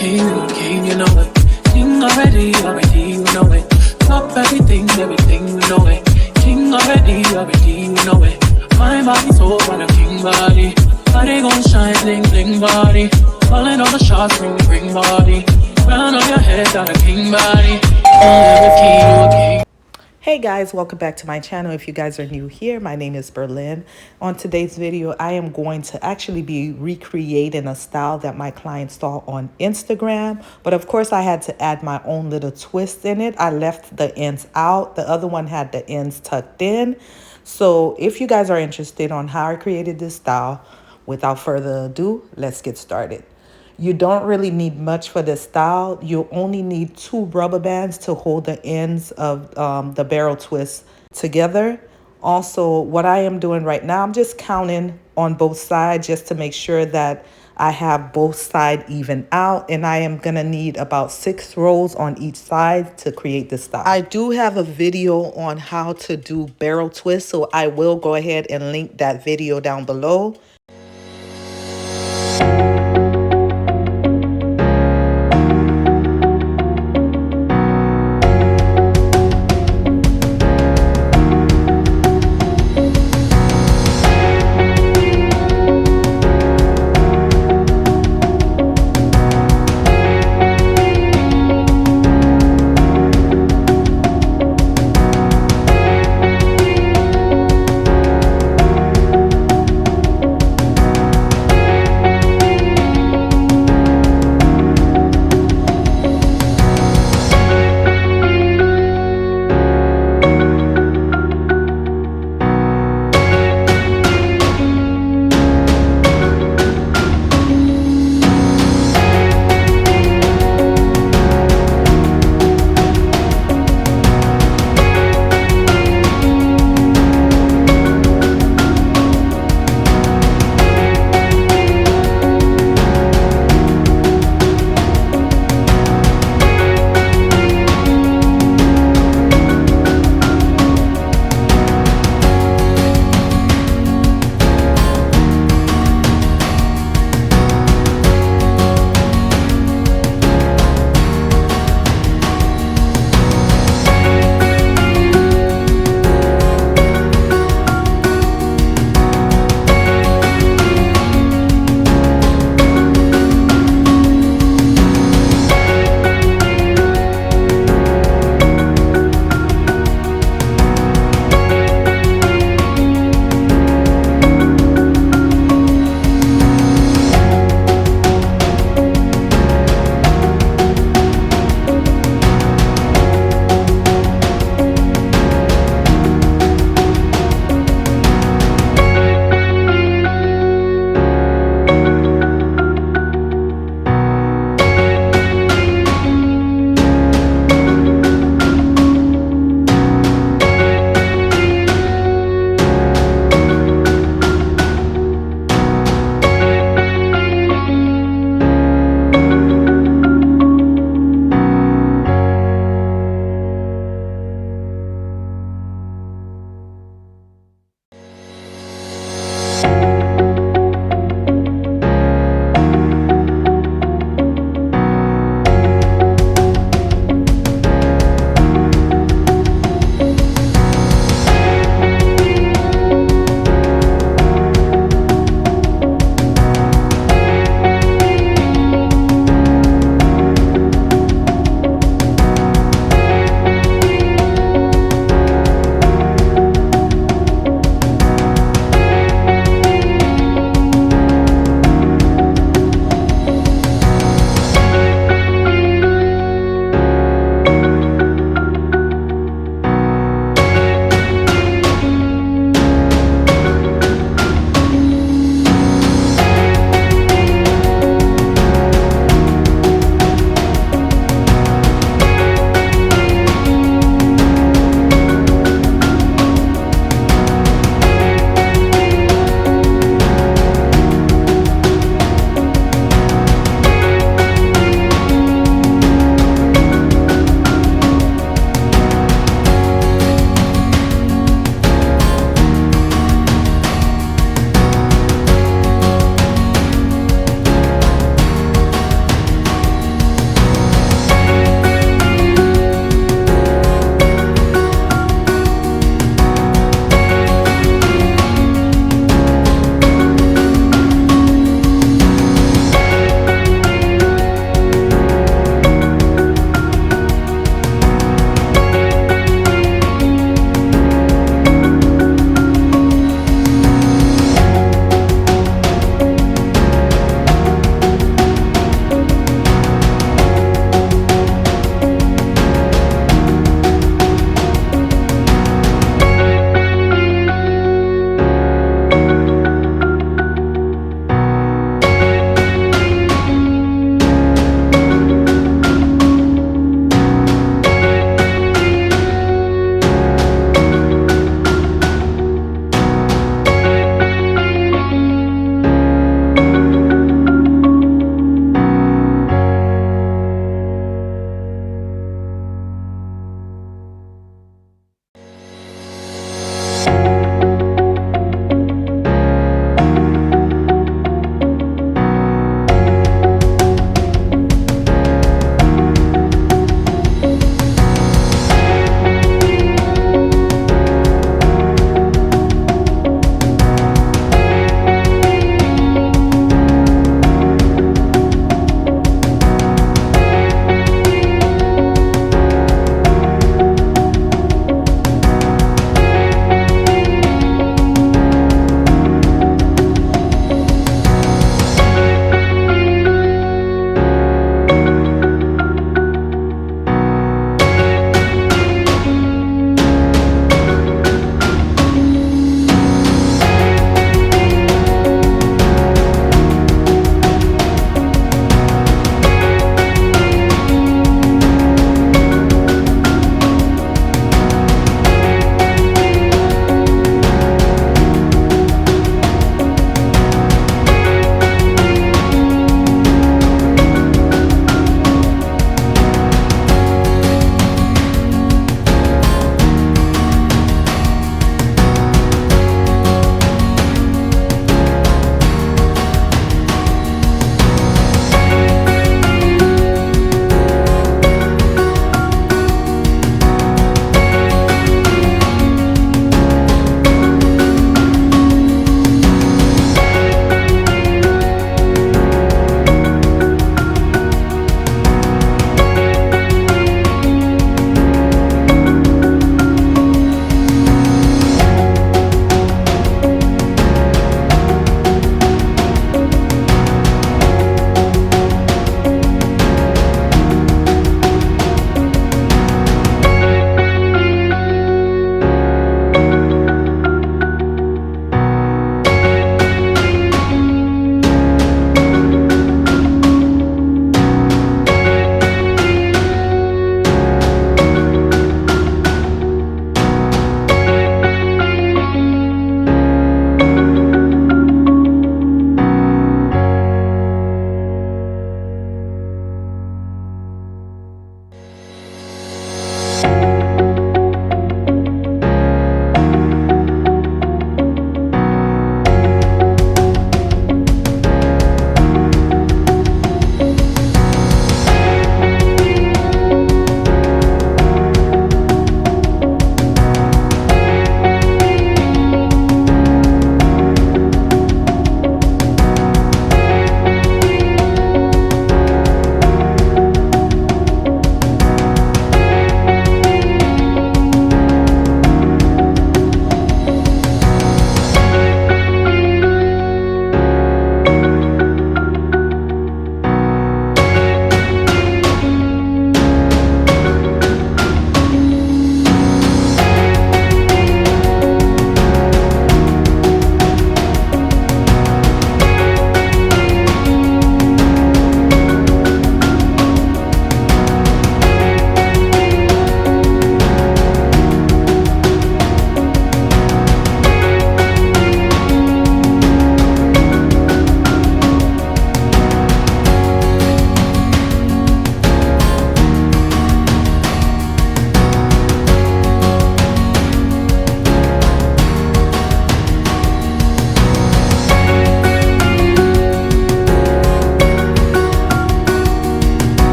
you're the king, you know it. King already, you know it. Top everything, you know it. King already, you know it. My body so on a king body. Body gon' shine, bling bling body. Calling all the shots, ring body. Crown on your head, got a king body. Only with king, you a king. Hey guys, welcome back to my channel. If you guys are new here, my name is Berlin. On today's video, I am going to actually be recreating a style that my client saw on Instagram. But of course, I had to add my own little twist in it. I left the ends out. The other one had the ends tucked in. So if you guys are interested on how I created this style, without further ado, let's get started. You don't really need much for this style. You only need 2 rubber bands to hold the ends of the barrel twist together. Also, what I am doing right now, I'm just counting on both sides just to make sure that I have both sides even out. And I am going to need about 6 rows on each side to create this style. I do have a video on how to do barrel twist, so I will go ahead and link that video down below.